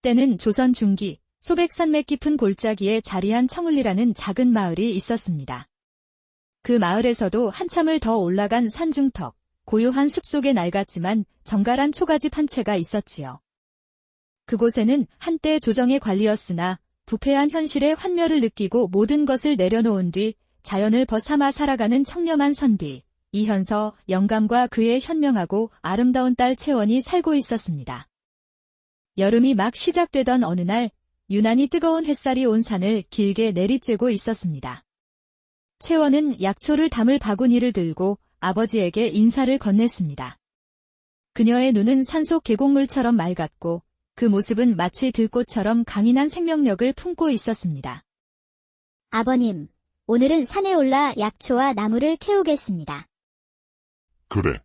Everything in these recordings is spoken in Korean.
때는 조선 중기 소백산맥 깊은 골짜기에 자리한 청을리라는 작은 마을이 있었습니다. 그 마을에서도 한참을 더 올라간 산중턱, 고요한 숲속에 낡았지만 정갈한 초가집 한 채가 있었지요. 그곳에는 한때 조정의 관리였으나 부패한 현실의 환멸을 느끼고 모든 것을 내려놓은 뒤 자연을 벗삼아 살아가는 청렴한 선비, 이현서, 영감과 그의 현명하고 아름다운 딸 채원이 살고 있었습니다. 여름이 막 시작되던 어느 날, 유난히 뜨거운 햇살이 온 산을 길게 내리쬐고 있었습니다. 채원은 약초를 담을 바구니를 들고 아버지에게 인사를 건넸습니다. 그녀의 눈은 산속 계곡물처럼 맑았고 그 모습은 마치 들꽃처럼 강인한 생명력을 품고 있었습니다. 아버님, 오늘은 산에 올라 약초와 나무를 캐오겠습니다. 그래,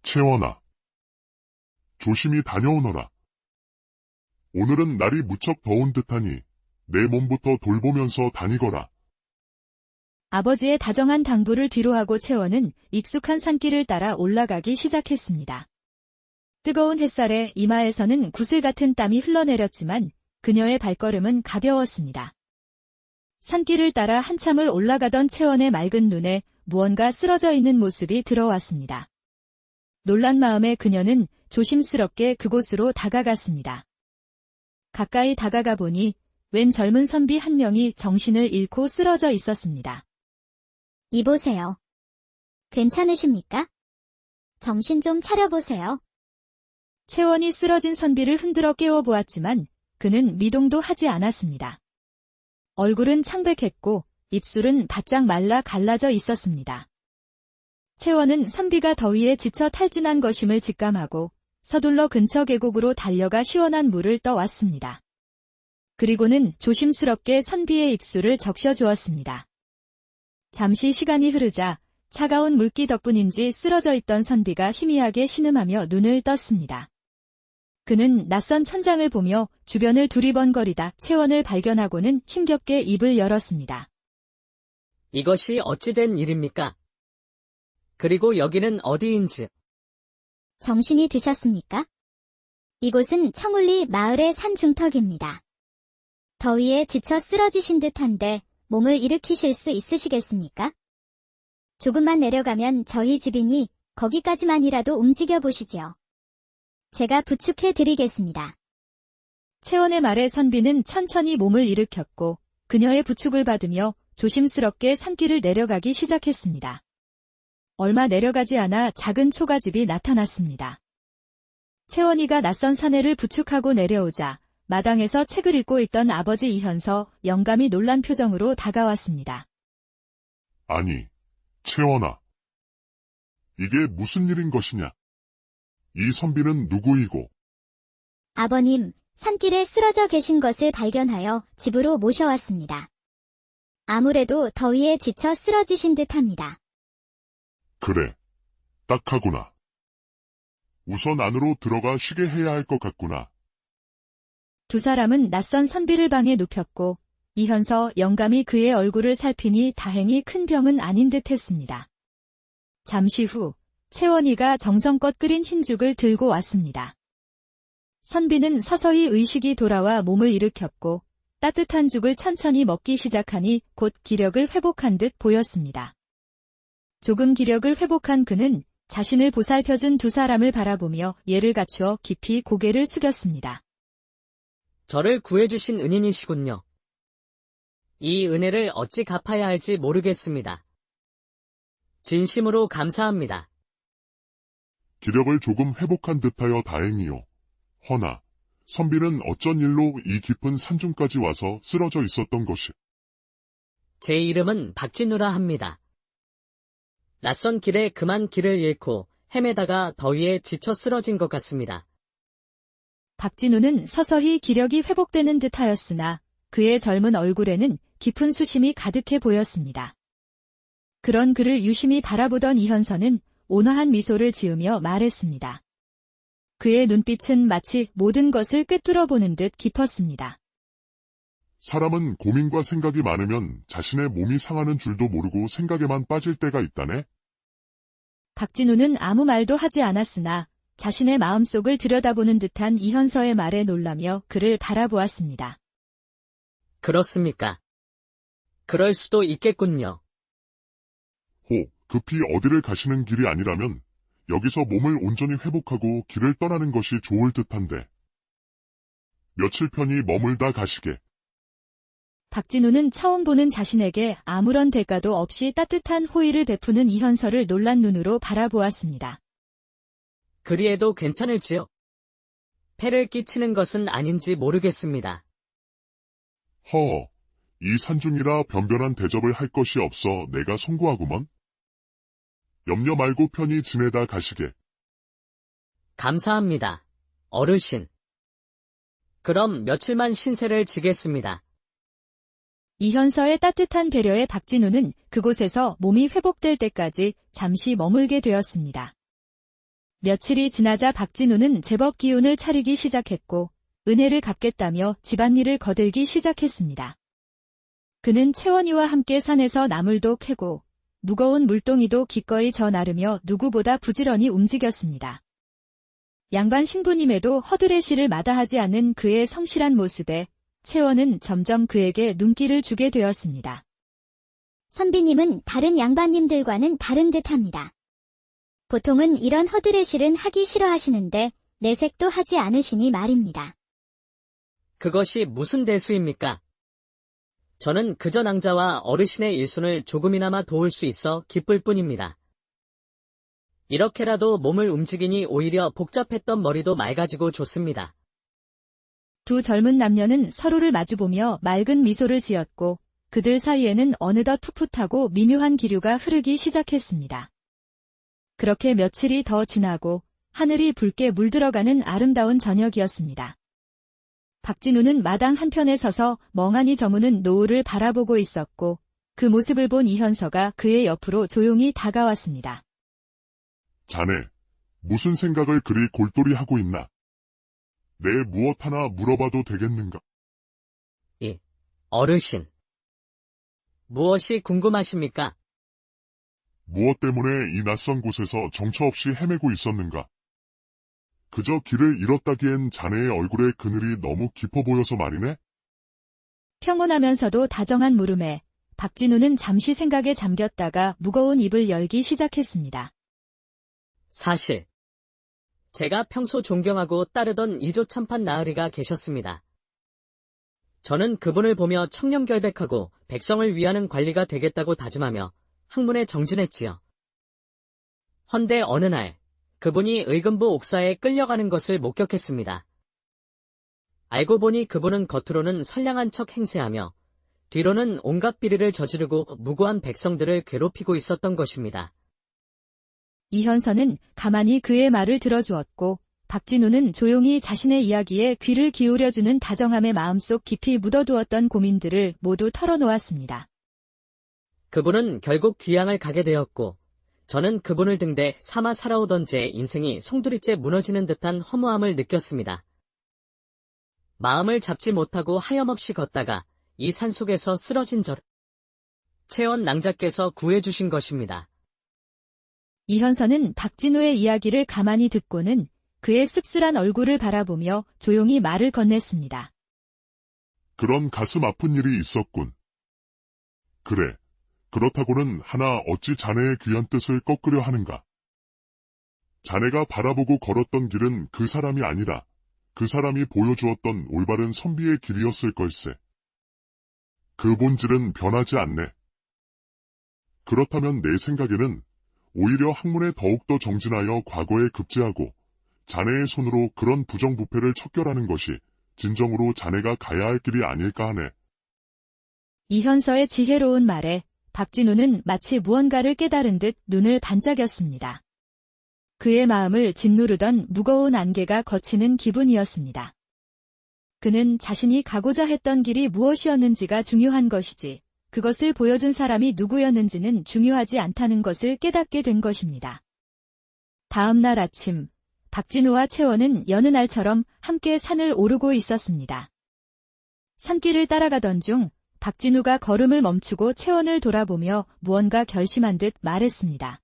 채원아. 조심히 다녀오너라. 오늘은 날이 무척 더운 듯하니 내 몸부터 돌보면서 다니거라. 아버지의 다정한 당부를 뒤로하고 채원은 익숙한 산길을 따라 올라가기 시작했습니다. 뜨거운 햇살에 이마에서는 구슬 같은 땀이 흘러내렸지만 그녀의 발걸음은 가벼웠습니다. 산길을 따라 한참을 올라가던 채원의 맑은 눈에 무언가 쓰러져 있는 모습이 들어왔습니다. 놀란 마음에 그녀는 조심스럽게 그곳으로 다가갔습니다. 가까이 다가가 보니 웬 젊은 선비 한 명이 정신을 잃고 쓰러져 있었습니다. 이보세요. 괜찮으십니까? 정신 좀 차려보세요. 채원이 쓰러진 선비를 흔들어 깨워보았지만 그는 미동도 하지 않았습니다. 얼굴은 창백했고 입술은 바짝 말라 갈라져 있었습니다. 채원은 선비가 더위에 지쳐 탈진한 것임을 직감하고 서둘러 근처 계곡으로 달려가 시원한 물을 떠왔습니다. 그리고는 조심스럽게 선비의 입술을 적셔주었습니다. 잠시 시간이 흐르자 차가운 물기 덕분인지 쓰러져 있던 선비가 희미하게 신음하며 눈을 떴습니다. 그는 낯선 천장을 보며 주변을 두리번거리다 채원을 발견하고는 힘겹게 입을 열었습니다. 이것이 어찌된 일입니까? 그리고 여기는 어디인지. 정신이 드셨습니까? 이곳은 청울리 마을의 산중턱입니다. 더위에 지쳐 쓰러지신 듯한데 몸을 일으키실 수 있으시겠습니까? 조금만 내려가면 저희 집이니 거기까지만이라도 움직여 보시지요. 제가 부축해 드리겠습니다. 채원의 말에 선비는 천천히 몸을 일으켰고 그녀의 부축을 받으며 조심스럽게 산길을 내려가기 시작했습니다. 얼마 내려가지 않아 작은 초가집이 나타났습니다. 채원이가 낯선 사내를 부축하고 내려오자 마당에서 책을 읽고 있던 아버지 이현서, 영감이 놀란 표정으로 다가왔습니다. 아니, 채원아. 이게 무슨 일인 것이냐? 이 선비는 누구이고? 아버님, 산길에 쓰러져 계신 것을 발견하여 집으로 모셔왔습니다. 아무래도 더위에 지쳐 쓰러지신 듯합니다. 그래, 딱하구나. 우선 안으로 들어가 쉬게 해야 할 것 같구나. 두 사람은 낯선 선비를 방에 눕혔고 이현서, 영감이 그의 얼굴을 살피니 다행히 큰 병은 아닌 듯했습니다. 잠시 후 채원이가 정성껏 끓인 흰죽을 들고 왔습니다. 선비는 서서히 의식이 돌아와 몸을 일으켰고 따뜻한 죽을 천천히 먹기 시작하니 곧 기력을 회복한 듯 보였습니다. 조금 기력을 회복한 그는 자신을 보살펴준 두 사람을 바라보며 예를 갖추어 깊이 고개를 숙였습니다. 저를 구해주신 은인이시군요. 이 은혜를 어찌 갚아야 할지 모르겠습니다. 진심으로 감사합니다. 기력을 조금 회복한 듯하여 다행이요. 허나, 선비는 어쩐 일로 이 깊은 산중까지 와서 쓰러져 있었던 것이? 제 이름은 박진우라 합니다. 낯선 길에 그만 길을 잃고 헤매다가 더위에 지쳐 쓰러진 것 같습니다. 박진우는 서서히 기력이 회복되는 듯하였으나 그의 젊은 얼굴에는 깊은 수심이 가득해 보였습니다. 그런 그를 유심히 바라보던 이현서는 온화한 미소를 지으며 말했습니다. 그의 눈빛은 마치 모든 것을 꿰뚫어 보는 듯 깊었습니다. 사람은 고민과 생각이 많으면 자신의 몸이 상하는 줄도 모르고 생각에만 빠질 때가 있다네? 박진우는 아무 말도 하지 않았으나 자신의 마음속을 들여다보는 듯한 이현서의 말에 놀라며 그를 바라보았습니다. 그렇습니까? 그럴 수도 있겠군요. 호, 급히 어디를 가시는 길이 아니라면 여기서 몸을 온전히 회복하고 길을 떠나는 것이 좋을 듯한데. 며칠 편히 머물다 가시게. 박진우는 처음 보는 자신에게 아무런 대가도 없이 따뜻한 호의를 베푸는 이현서를 놀란 눈으로 바라보았습니다. 그리해도 괜찮을지요? 폐를 끼치는 것은 아닌지 모르겠습니다. 허, 이 산중이라 변변한 대접을 할 것이 없어 내가 송구하구먼. 염려 말고 편히 지내다 가시게. 감사합니다, 어르신. 그럼 며칠만 신세를 지겠습니다. 이현서의 따뜻한 배려에 박진우는 그곳에서 몸이 회복될 때까지 잠시 머물게 되었습니다. 며칠이 지나자 박진우는 제법 기운을 차리기 시작했고 은혜를 갚겠다며 집안일을 거들기 시작했습니다. 그는 채원이와 함께 산에서 나물도 캐고 무거운 물동이도 기꺼이 져 나르며 누구보다 부지런히 움직였습니다. 양반 신부님에도 허드레시를 마다하지 않는 그의 성실한 모습에 채원은 점점 그에게 눈길을 주게 되었습니다. 선비님은 다른 양반님들과는 다른 듯합니다. 보통은 이런 허드레실은 하기 싫어하시는데 내색도 하지 않으시니 말입니다. 그것이 무슨 대수입니까? 저는 그저 낭자와 어르신의 일손을 조금이나마 도울 수 있어 기쁠 뿐입니다. 이렇게라도 몸을 움직이니 오히려 복잡했던 머리도 맑아지고 좋습니다. 두 젊은 남녀는 서로를 마주보며 맑은 미소를 지었고 그들 사이에는 어느덧 풋풋하고 미묘한 기류가 흐르기 시작했습니다. 그렇게 며칠이 더 지나고 하늘이 붉게 물들어가는 아름다운 저녁이었습니다. 박진우는 마당 한편에 서서 멍하니 저무는 노을을 바라보고 있었고 그 모습을 본 이현서가 그의 옆으로 조용히 다가왔습니다. 자네, 무슨 생각을 그리 골똘히 하고 있나? 내 무엇 하나 물어봐도 되겠는가? 예, 어르신. 무엇이 궁금하십니까? 무엇 때문에 이 낯선 곳에서 정처 없이 헤매고 있었는가? 그저 길을 잃었다기엔 자네의 얼굴에 그늘이 너무 깊어 보여서 말이네? 평온하면서도 다정한 물음에 박진우는 잠시 생각에 잠겼다가 무거운 입을 열기 시작했습니다. 사실 제가 평소 존경하고 따르던 이조참판 나으리가 계셨습니다. 저는 그분을 보며 청렴결백하고 백성을 위하는 관리가 되겠다고 다짐하며 학문에 정진했지요. 헌데 어느 날 그분이 의금부 옥사에 끌려가는 것을 목격했습니다. 알고 보니 그분은 겉으로는 선량한 척 행세하며 뒤로는 온갖 비리를 저지르고 무고한 백성들을 괴롭히고 있었던 것입니다. 이현서는 가만히 그의 말을 들어주었고 박진우는 조용히 자신의 이야기에 귀를 기울여주는 다정함의 마음속 깊이 묻어두었던 고민들을 모두 털어놓았습니다. 그분은 결국 귀양을 가게 되었고 저는 그분을 등대 삼아 살아오던 제 인생이 송두리째 무너지는 듯한 허무함을 느꼈습니다. 마음을 잡지 못하고 하염없이 걷다가 이 산속에서 쓰러진 저를 채원 낭자께서 구해주신 것입니다. 이현서는 박진우의 이야기를 가만히 듣고는 그의 씁쓸한 얼굴을 바라보며 조용히 말을 건넸습니다. 그런 가슴 아픈 일이 있었군. 그래, 그렇다고는 하나 어찌 자네의 귀한 뜻을 꺾으려 하는가? 자네가 바라보고 걸었던 길은 그 사람이 아니라 그 사람이 보여주었던 올바른 선비의 길이었을 걸세. 그 본질은 변하지 않네. 그렇다면 내 생각에는 오히려 학문에 더욱더 정진하여 과거에 급제하고 자네의 손으로 그런 부정부패를 척결하는 것이 진정으로 자네가 가야 할 길이 아닐까 하네. 이현서의 지혜로운 말에 박진우는 마치 무언가를 깨달은 듯 눈을 반짝였습니다. 그의 마음을 짓누르던 무거운 안개가 걷히는 기분이었습니다. 그는 자신이 가고자 했던 길이 무엇이었는지가 중요한 것이지 그것을 보여준 사람이 누구였는지는 중요하지 않다는 것을 깨닫게 된 것입니다. 다음 날 아침, 박진우와 채원은 여느 날처럼 함께 산을 오르고 있었습니다. 산길을 따라가던 중 박진우가 걸음을 멈추고 채원을 돌아보며 무언가 결심한 듯 말했습니다.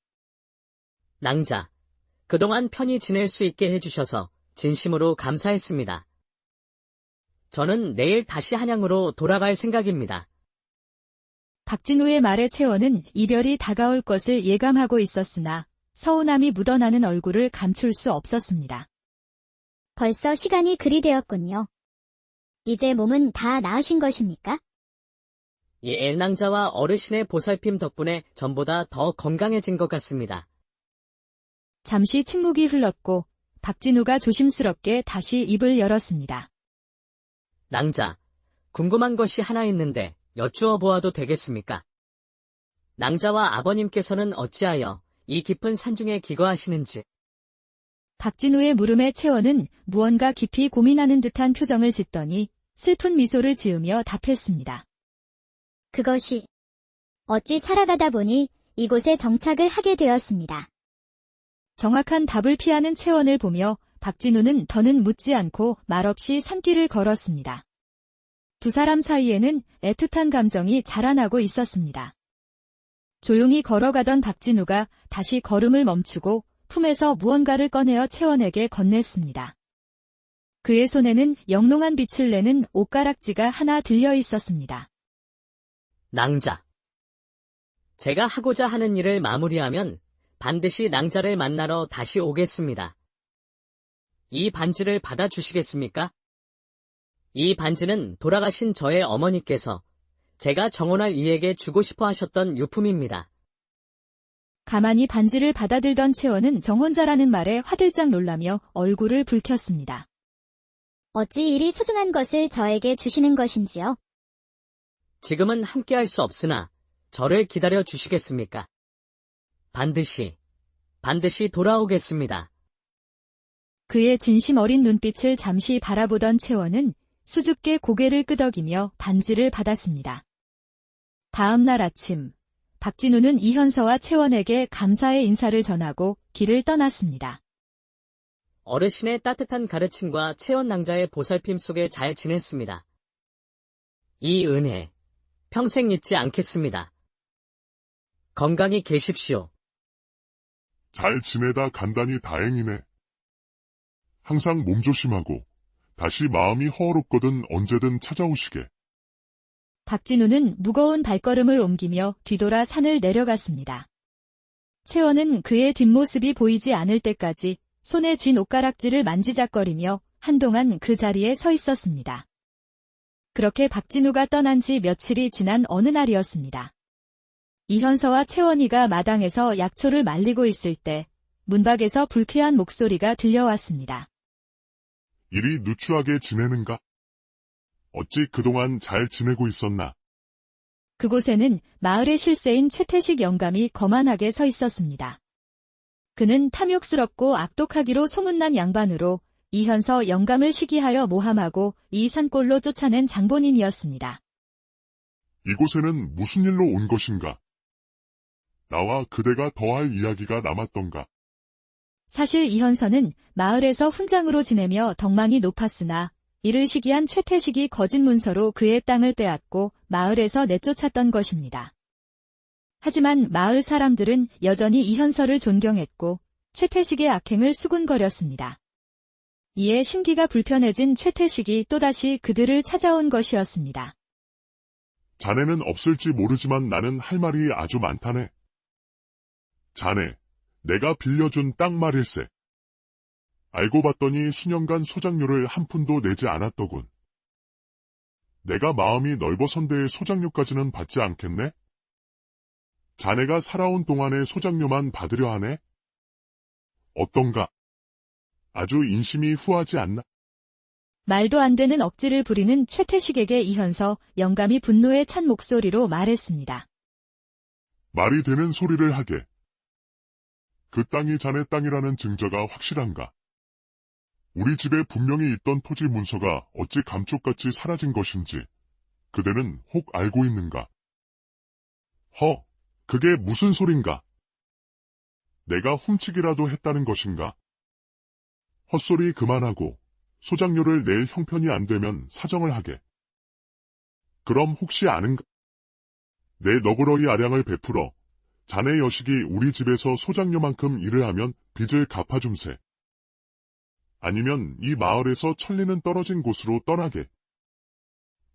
낭자, 그동안 편히 지낼 수 있게 해주셔서 진심으로 감사했습니다. 저는 내일 다시 한양으로 돌아갈 생각입니다. 박진우의 말에 채원은 이별이 다가올 것을 예감하고 있었으나 서운함이 묻어나는 얼굴을 감출 수 없었습니다. 벌써 시간이 그리 되었군요. 이제 몸은 다 나으신 것입니까? 이 애낭자와 어르신의 보살핌 덕분에 전보다 더 건강해진 것 같습니다. 잠시 침묵이 흘렀고 박진우가 조심스럽게 다시 입을 열었습니다. 낭자, 궁금한 것이 하나 있는데 여쭈어 보아도 되겠습니까? 낭자와 아버님께서는 어찌하여 이 깊은 산중에 기거하시는지. 박진우의 물음에 채원은 무언가 깊이 고민하는 듯한 표정을 짓더니 슬픈 미소를 지으며 답했습니다. 그것이 어찌 살아가다 보니 이곳에 정착을 하게 되었습니다. 정확한 답을 피하는 채원을 보며 박진우는 더는 묻지 않고 말없이 산길을 걸었습니다. 두 사람 사이에는 애틋한 감정이 자라나고 있었습니다. 조용히 걸어가던 박진우가 다시 걸음을 멈추고 품에서 무언가를 꺼내어 채원에게 건넸습니다. 그의 손에는 영롱한 빛을 내는 옷가락지가 하나 들려 있었습니다. 낭자. 제가 하고자 하는 일을 마무리하면 반드시 낭자를 만나러 다시 오겠습니다. 이 반지를 받아주시겠습니까? 이 반지는 돌아가신 저의 어머니께서 제가 정혼할 이에게 주고 싶어 하셨던 유품입니다. 가만히 반지를 받아들던 채원은 정혼자라는 말에 화들짝 놀라며 얼굴을 붉혔습니다. 어찌 이리 소중한 것을 저에게 주시는 것인지요? 지금은 함께할 수 없으나 저를 기다려 주시겠습니까? 반드시 돌아오겠습니다. 그의 진심 어린 눈빛을 잠시 바라보던 채원은 수줍게 고개를 끄덕이며 반지를 받았습니다. 다음 날 아침, 박진우는 이현서와 채원에게 감사의 인사를 전하고 길을 떠났습니다. 어르신의 따뜻한 가르침과 채원 낭자의 보살핌 속에 잘 지냈습니다. 이 은혜, 평생 잊지 않겠습니다. 건강히 계십시오. 잘 지내다 간다니 다행이네. 항상 몸조심하고 다시 마음이 허어롭거든 언제든 찾아오시게. 박진우는 무거운 발걸음을 옮기며 뒤돌아 산을 내려갔습니다. 채원은 그의 뒷모습이 보이지 않을 때까지 손에 쥔 옷가락지를 만지작거리며 한동안 그 자리에 서 있었습니다. 그렇게 박진우가 떠난 지 며칠이 지난 어느 날이었습니다. 이현서와 채원이가 마당에서 약초를 말리고 있을 때 문밖에서 불쾌한 목소리가 들려왔습니다. 일이 누추하게 지내는가? 어찌 그동안 잘 지내고 있었나? 그곳에는 마을의 실세인 최태식 영감이 거만하게 서 있었습니다. 그는 탐욕스럽고 악독하기로 소문난 양반으로 이현서 영감을 시기하여 모함하고 이 산골로 쫓아낸 장본인이었습니다. 이곳에는 무슨 일로 온 것인가? 나와 그대가 더할 이야기가 남았던가? 사실 이현서는 마을에서 훈장으로 지내며 덕망이 높았으나 이를 시기한 최태식이 거짓 문서로 그의 땅을 빼앗고 마을에서 내쫓았던 것입니다. 하지만 마을 사람들은 여전히 이현서를 존경했고 최태식의 악행을 수군거렸습니다. 이에 심기가 불편해진 최태식이 또다시 그들을 찾아온 것이었습니다. 자네는 없을지 모르지만 나는 할 말이 아주 많다네. 자네, 내가 빌려준 땅 말일세. 알고 봤더니 수년간 소장료를 한 푼도 내지 않았더군. 내가 마음이 넓어선대의 소장료까지는 받지 않겠네? 자네가 살아온 동안의 소장료만 받으려 하네? 어떤가? 아주 인심이 후하지 않나? 말도 안 되는 억지를 부리는 최태식에게 이현서 영감이 분노에 찬 목소리로 말했습니다. 말이 되는 소리를 하게. 그 땅이 자네 땅이라는 증거가 확실한가? 우리 집에 분명히 있던 토지 문서가 어찌 감쪽같이 사라진 것인지 그대는 혹 알고 있는가? 그게 무슨 소린가? 내가 훔치기라도 했다는 것인가? 헛소리 그만하고 소장료를 낼 형편이 안 되면 사정을 하게. 그럼 혹시 아는가? 내 너그러이 아량을 베풀어 자네 여식이 우리 집에서 소장료만큼 일을 하면 빚을 갚아줌세. 아니면 이 마을에서 천리는 떨어진 곳으로 떠나게.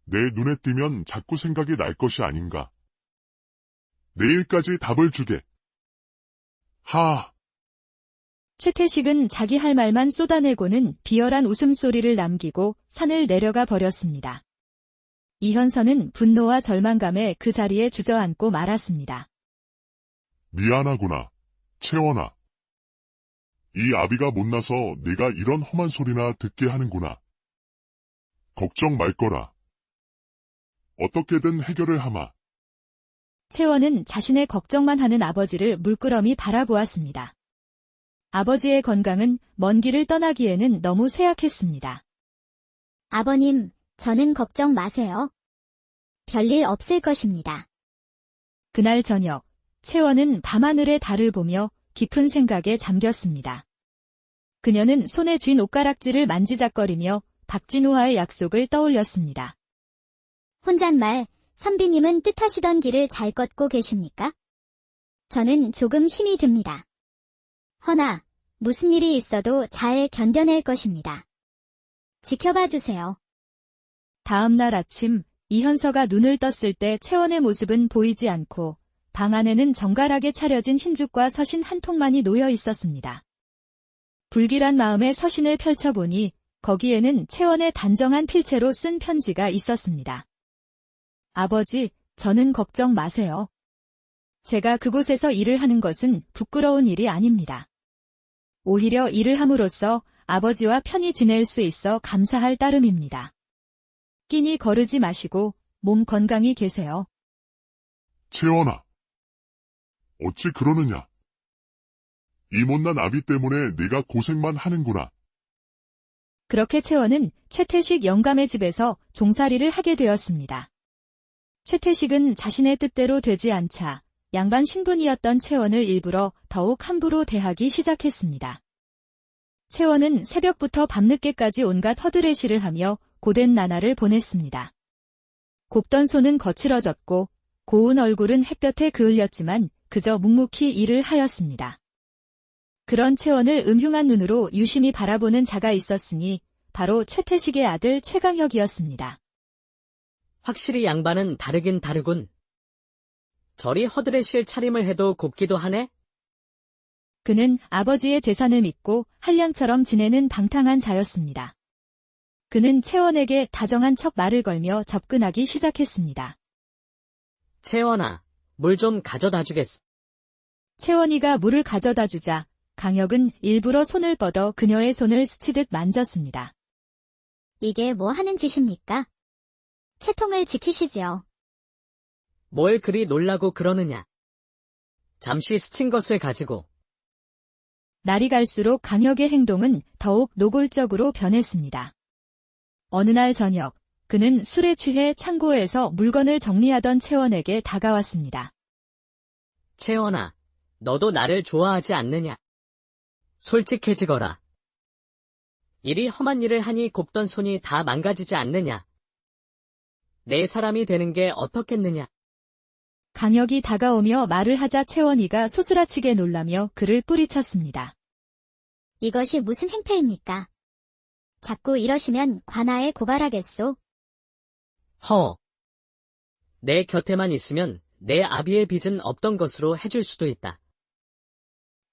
내 눈에 띄면 자꾸 생각이 날 것이 아닌가. 내일까지 답을 주게. 하. 최태식은 자기 할 말만 쏟아내고는 비열한 웃음소리를 남기고 산을 내려가 버렸습니다. 이현서는 분노와 절망감에 그 자리에 주저앉고 말았습니다. 미안하구나, 채원아. 이 아비가 못나서 네가 이런 험한 소리나 듣게 하는구나. 걱정 말 거라. 어떻게든 해결을 하마. 채원은 자신의 걱정만 하는 아버지를 물끄러미 바라보았습니다. 아버지의 건강은 먼 길을 떠나기에는 너무 쇠약했습니다. 아버님, 저는 걱정 마세요. 별일 없을 것입니다. 그날 저녁, 채원은 밤하늘의 달을 보며 깊은 생각에 잠겼습니다. 그녀는 손에 쥔 옷가락질을 만지작거리며 박진우와의 약속을 떠올렸습니다. 혼잣말, 선비님은 뜻하시던 길을 잘 걷고 계십니까? 저는 조금 힘이 듭니다. 허나, 무슨 일이 있어도 잘 견뎌낼 것입니다. 지켜봐 주세요. 다음 날 아침, 이현서가 눈을 떴을 때 채원의 모습은 보이지 않고 방 안에는 정갈하게 차려진 흰죽과 서신 한 통만이 놓여 있었습니다. 불길한 마음에 서신을 펼쳐보니 거기에는 채원의 단정한 필체로 쓴 편지가 있었습니다. 아버지, 저는 걱정 마세요. 제가 그곳에서 일을 하는 것은 부끄러운 일이 아닙니다. 오히려 일을 함으로써 아버지와 편히 지낼 수 있어 감사할 따름입니다. 끼니 거르지 마시고 몸 건강히 계세요. 채원아. 어찌 그러느냐. 이 못난 아비 때문에 네가 고생만 하는구나. 그렇게 채원은 최태식 영감의 집에서 종살이를 하게 되었습니다. 최태식은 자신의 뜻대로 되지 않자 양반 신분이었던 채원을 일부러 더욱 함부로 대하기 시작했습니다. 채원은 새벽부터 밤늦게까지 온갖 허드레시를 하며 고된 나날을 보냈습니다. 곱던 손은 거칠어졌고 고운 얼굴은 햇볕에 그을렸지만 그저 묵묵히 일을 하였습니다. 그런 채원을 음흉한 눈으로 유심히 바라보는 자가 있었으니 바로 최태식의 아들 최강혁이었습니다. 확실히 양반은 다르긴 다르군. 저리 허드레실 차림을 해도 곱기도 하네? 그는 아버지의 재산을 믿고 한량처럼 지내는 방탕한 자였습니다. 그는 채원에게 다정한 척 말을 걸며 접근하기 시작했습니다. 채원아, 물 좀 가져다 주겠어. 채원이가 물을 가져다 주자 강혁은 일부러 손을 뻗어 그녀의 손을 스치듯 만졌습니다. 이게 뭐 하는 짓입니까? 채통을 지키시지요. 뭘 그리 놀라고 그러느냐. 잠시 스친 것을 가지고. 날이 갈수록 강혁의 행동은 더욱 노골적으로 변했습니다. 어느 날 저녁, 그는 술에 취해 창고에서 물건을 정리하던 채원에게 다가왔습니다. 채원아, 너도 나를 좋아하지 않느냐? 솔직해지거라. 이리 험한 일을 하니 곱던 손이 다 망가지지 않느냐? 내 사람이 되는 게 어떻겠느냐? 강혁이 다가오며 말을 하자 채원이가 소스라치게 놀라며 그를 뿌리쳤습니다. 이것이 무슨 행패입니까? 자꾸 이러시면 관아에 고발하겠소. 허. 내 곁에만 있으면 내 아비의 빚은 없던 것으로 해줄 수도 있다.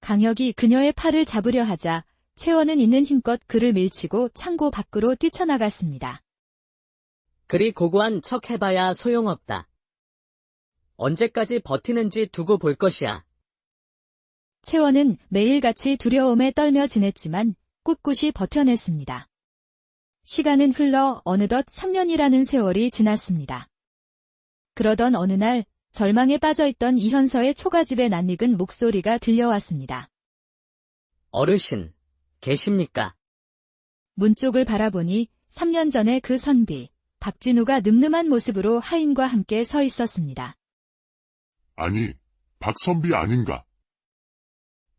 강혁이 그녀의 팔을 잡으려 하자 채원은 있는 힘껏 그를 밀치고 창고 밖으로 뛰쳐나갔습니다. 그리 고고한 척 해봐야 소용없다. 언제까지 버티는지 두고 볼 것이야. 채원은 매일같이 두려움에 떨며 지냈지만 꿋꿋이 버텨냈습니다. 시간은 흘러 어느덧 3년이라는 세월이 지났습니다. 그러던 어느 날 절망에 빠져있던 이현서의 초가집에 낯익은 목소리가 들려왔습니다. 어르신, 계십니까? 문 쪽을 바라보니 3년 전의 그 선비, 박진우가 늠름한 모습으로 하인과 함께 서 있었습니다. 아니, 박선비 아닌가?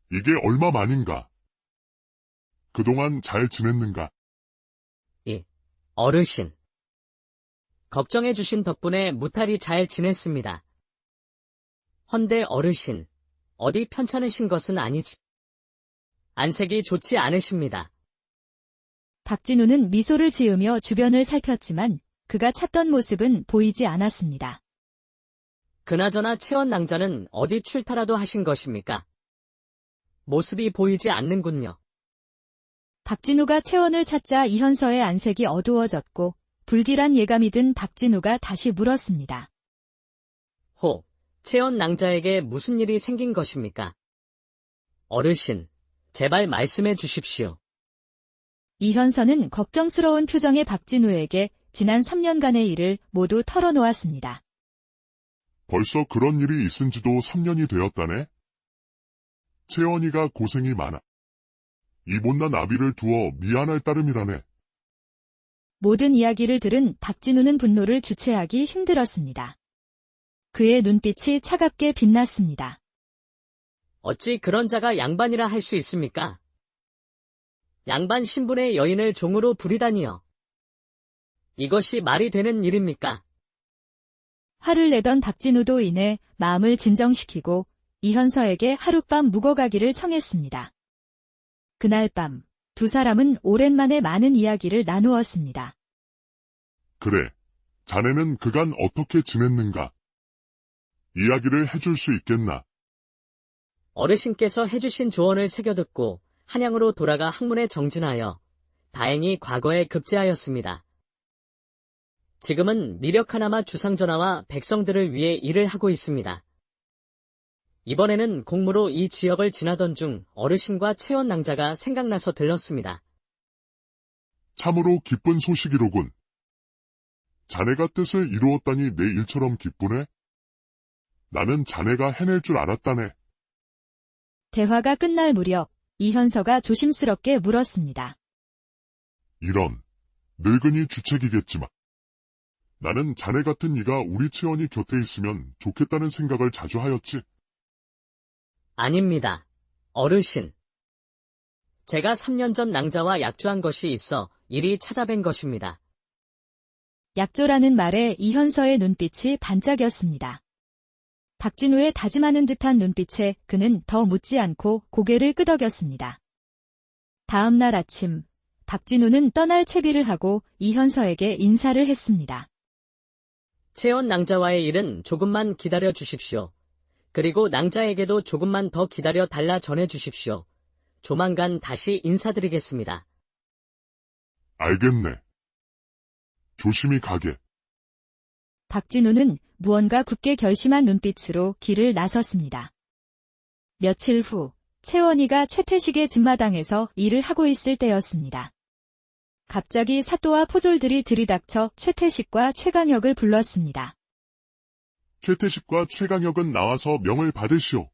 이게 얼마 만인가? 그동안 잘 지냈는가? 어르신. 걱정해 주신 덕분에 무탈히 잘 지냈습니다. 헌데 어르신, 어디 편찮으신 것은 아니지? 안색이 좋지 않으십니다. 박진우는 미소를 지으며 주변을 살폈지만 그가 찾던 모습은 보이지 않았습니다. 그나저나 채원 낭자는 어디 출타라도 하신 것입니까? 모습이 보이지 않는군요. 박진우가 채원을 찾자 이현서의 안색이 어두워졌고 불길한 예감이 든 박진우가 다시 물었습니다. 호, 채원 낭자에게 무슨 일이 생긴 것입니까? 어르신, 제발 말씀해 주십시오. 이현서는 걱정스러운 표정의 박진우에게 지난 3년간의 일을 모두 털어놓았습니다. 벌써 그런 일이 있은 지도 3년이 되었다네? 채원이가 고생이 많아. 이 못난 아비를 두어 미안할 따름이라네. 모든 이야기를 들은 박진우는 분노를 주체하기 힘들었습니다. 그의 눈빛이 차갑게 빛났습니다. 어찌 그런 자가 양반이라 할 수 있습니까? 양반 신분의 여인을 종으로 부리다니요. 이것이 말이 되는 일입니까? 화를 내던 박진우도 이내 마음을 진정시키고 이현서에게 하룻밤 묵어가기를 청했습니다. 그날 밤, 두 사람은 오랜만에 많은 이야기를 나누었습니다. 그래, 자네는 그간 어떻게 지냈는가? 이야기를 해줄 수 있겠나? 어르신께서 해주신 조언을 새겨듣고 한양으로 돌아가 학문에 정진하여 다행히 과거에 급제하였습니다. 지금은 미력하나마 주상전하와 백성들을 위해 일을 하고 있습니다. 이번에는 공무로 이 지역을 지나던 중 어르신과 채원 낭자가 생각나서 들렀습니다. 참으로 기쁜 소식이로군. 자네가 뜻을 이루었다니 내 일처럼 기쁘네? 나는 자네가 해낼 줄 알았다네. 대화가 끝날 무렵 이현서가 조심스럽게 물었습니다. 이런, 늙은이 주책이겠지만. 나는 자네 같은 이가 우리 채원이 곁에 있으면 좋겠다는 생각을 자주 하였지. 아닙니다. 어르신. 제가 3년 전 낭자와 약조한 것이 있어 이리 찾아뵌 것입니다. 약조라는 말에 이현서의 눈빛이 반짝였습니다. 박진우의 다짐하는 듯한 눈빛에 그는 더 묻지 않고 고개를 끄덕였습니다. 다음 날 아침, 박진우는 떠날 채비를 하고 이현서에게 인사를 했습니다. 채원 낭자와의 일은 조금만 기다려 주십시오. 그리고 낭자에게도 조금만 더 기다려 달라 전해 주십시오. 조만간 다시 인사드리겠습니다. 알겠네. 조심히 가게. 박진우는 무언가 굳게 결심한 눈빛으로 길을 나섰습니다. 며칠 후, 채원이가 최태식의 집마당에서 일을 하고 있을 때였습니다. 갑자기 사또와 포졸들이 들이닥쳐 최태식과 최강혁을 불렀습니다. 최태식과 최강혁은 나와서 명을 받으시오.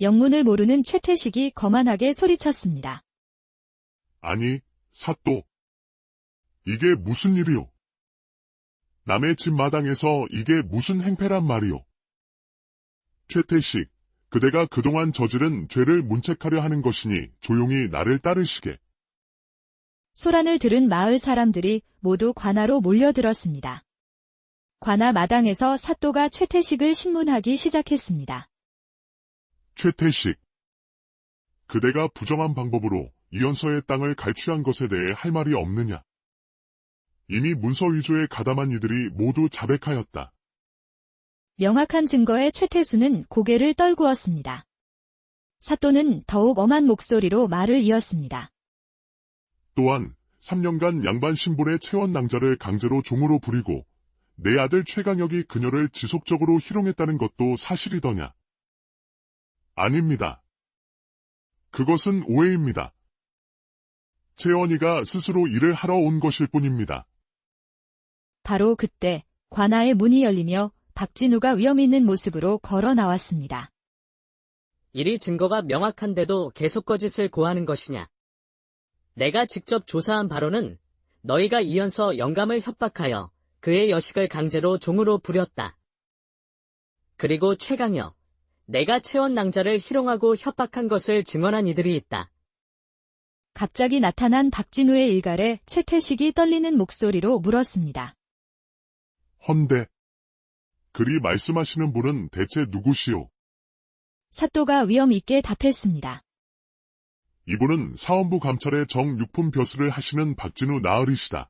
영문을 모르는 최태식이 거만하게 소리쳤습니다. 아니, 사또. 이게 무슨 일이오? 남의 집 마당에서 이게 무슨 행패란 말이오? 최태식, 그대가 그동안 저지른 죄를 문책하려 하는 것이니 조용히 나를 따르시게. 소란을 들은 마을 사람들이 모두 관아로 몰려들었습니다. 관아 마당에서 사또가 최태식을 신문하기 시작했습니다. 최태식. 그대가 부정한 방법으로 이현서의 땅을 갈취한 것에 대해 할 말이 없느냐? 이미 문서 위조에 가담한 이들이 모두 자백하였다. 명확한 증거에 최태수는 고개를 떨구었습니다. 사또는 더욱 엄한 목소리로 말을 이었습니다. 또한 3년간 양반 신분의 채원 낭자를 강제로 종으로 부리고 내 아들 최강혁이 그녀를 지속적으로 희롱했다는 것도 사실이더냐? 아닙니다. 그것은 오해입니다. 채원이가 스스로 일을 하러 온 것일 뿐입니다. 바로 그때 관아의 문이 열리며 박진우가 위험 있는 모습으로 걸어 나왔습니다. 이리 증거가 명확한데도 계속 거짓을 고하는 것이냐? 내가 직접 조사한 바로는 너희가 이현서 영감을 협박하여 그의 여식을 강제로 종으로 부렸다. 그리고 최강혁, 내가 채원 낭자를 희롱하고 협박한 것을 증언한 이들이 있다. 갑자기 나타난 박진우의 일갈에 최태식이 떨리는 목소리로 물었습니다. 헌데, 그리 말씀하시는 분은 대체 누구시오? 사또가 위험 있게 답했습니다. 이분은 사원부 감찰의 정육품 벼슬을 하시는 박진우 나으리시다.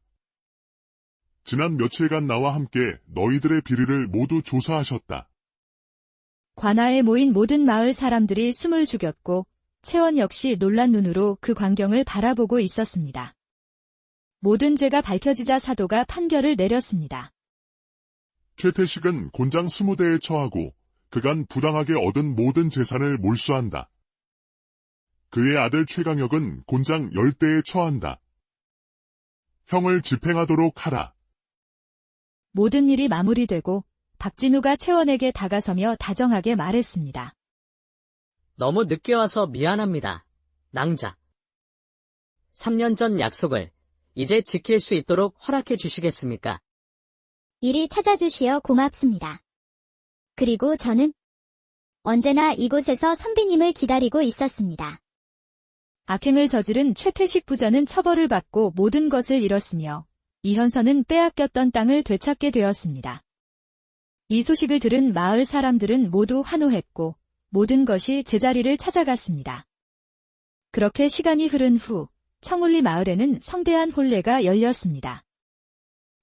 지난 며칠간 나와 함께 너희들의 비리를 모두 조사하셨다. 관아에 모인 모든 마을 사람들이 숨을 죽였고 채원 역시 놀란 눈으로 그 광경을 바라보고 있었습니다. 모든 죄가 밝혀지자 사도가 판결을 내렸습니다. 최태식은 곤장 20대에 처하고 그간 부당하게 얻은 모든 재산을 몰수한다. 그의 아들 최강혁은 곤장 10대에 처한다. 형을 집행하도록 하라. 모든 일이 마무리되고 박진우가 채원에게 다가서며 다정하게 말했습니다. 너무 늦게 와서 미안합니다. 낭자. 3년 전 약속을 이제 지킬 수 있도록 허락해 주시겠습니까? 이리 찾아주시어 고맙습니다. 그리고 저는 언제나 이곳에서 선비님을 기다리고 있었습니다. 악행을 저지른 최태식 부자는 처벌을 받고 모든 것을 잃었으며 이현선은 빼앗겼던 땅을 되찾게 되었습니다. 이 소식을 들은 마을 사람들은 모두 환호했고 모든 것이 제자리를 찾아갔습니다. 그렇게 시간이 흐른 후 청울리 마을에는 성대한 혼례가 열렸습니다.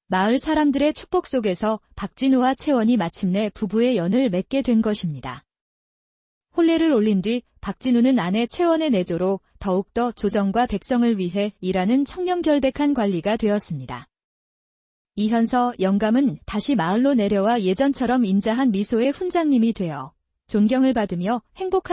마을 사람들의 축복 속에서 박진우와 채원이 마침내 부부의 연을 맺게 된 것입니다. 혼례를 올린 뒤 박진우는 아내 채원의 내조로 더욱더 조정과 백성을 위해 일하는 청렴결백한 관리가 되었습니다. 이현서 영감은 다시 마을로 내려와 예전처럼 인자한 미소의 훈장님이 되어 존경을 받으며 행복한